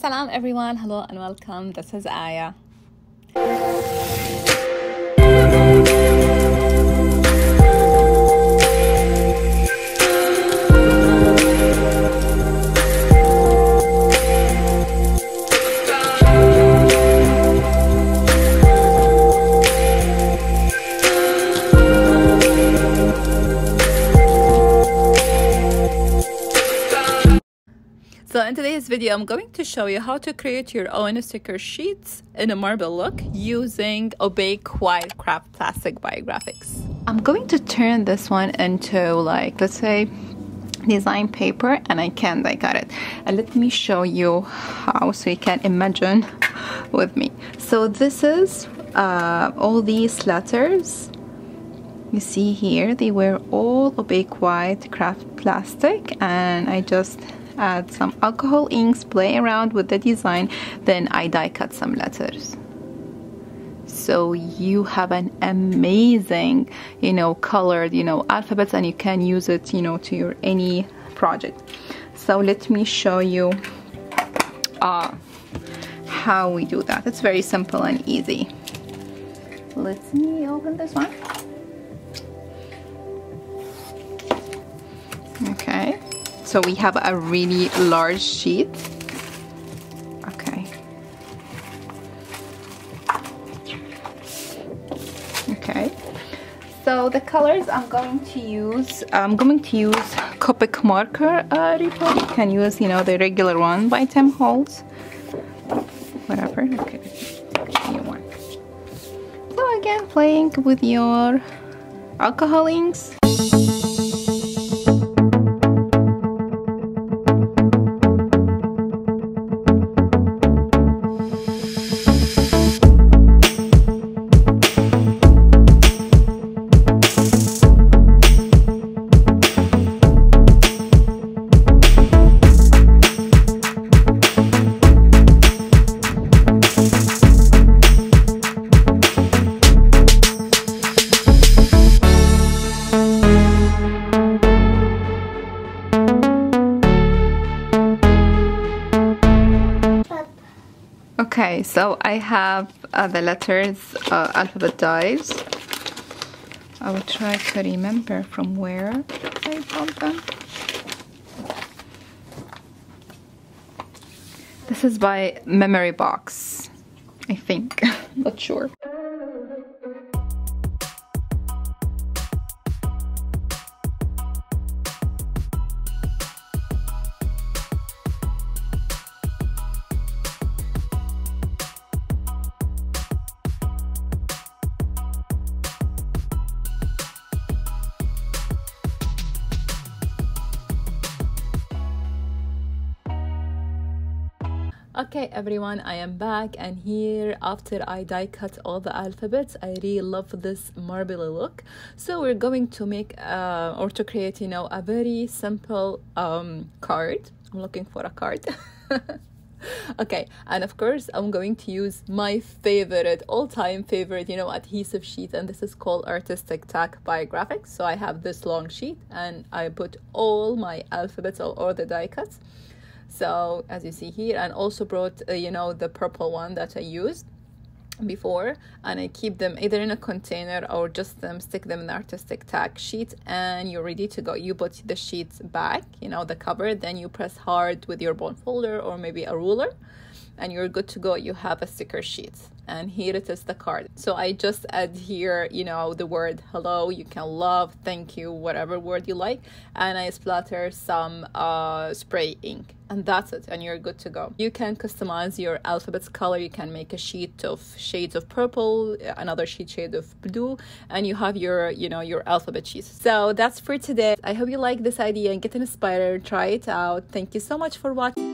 Salam everyone, hello and welcome. This is Aya. So in today's video, I'm going to show you how to create your own sticker sheets in a marble look using opaque white craft plastic Biographics. I'm going to turn this one into, like, let's say, design paper, and I can die cut it. And let me show you how, so you can imagine with me. So this is all these letters. You see here, they were all opaque white craft plastic, and I just add some alcohol inks, play around with the design, then I die cut some letters. So you have an amazing, colored, alphabets, and you can use it, to your any project. So let me show you how we do that. It's very simple and easy. Let me open this one. Okay. So we have a really large sheet. Okay. So the colors I'm going to use Copic marker report. You can use, the regular one by Tim Holtz. Whatever. Okay. You want. So again, playing with your alcohol inks. Okay, so I have the letters, alphabet dies. I will try to remember from where I bought them. This is by Memory Box, I think. Not sure. Okay everyone, I am back, and here after I die cut all the alphabets, I really love this marbly look. So we're going to make or to create, a very simple card. I'm looking for a card. Okay, and of course I'm going to use my favorite, all-time favorite, adhesive sheet, and this is called Artistic Tack Biographics. So I have this long sheet, and I put all my alphabets, all the die cuts. So as you see here, and also brought the purple one that I used before, and I keep them either in a container or just stick them in the Artistic Tack sheet, and you're ready to go. You put the sheets back, the cover, then you press hard with your bone folder or maybe a ruler, and you're good to go. You have a sticker sheet, and here it is, the card. So I just add here, the word hello. You can love, thank you, whatever word you like, and I splatter some spray ink, and that's it, and you're good to go. You can customize your alphabets color. You can make a sheet of shades of purple, another shade of blue, and you have your your alphabet sheets. So that's for today. I hope you like this idea and get inspired. Try it out. Thank you so much for watching.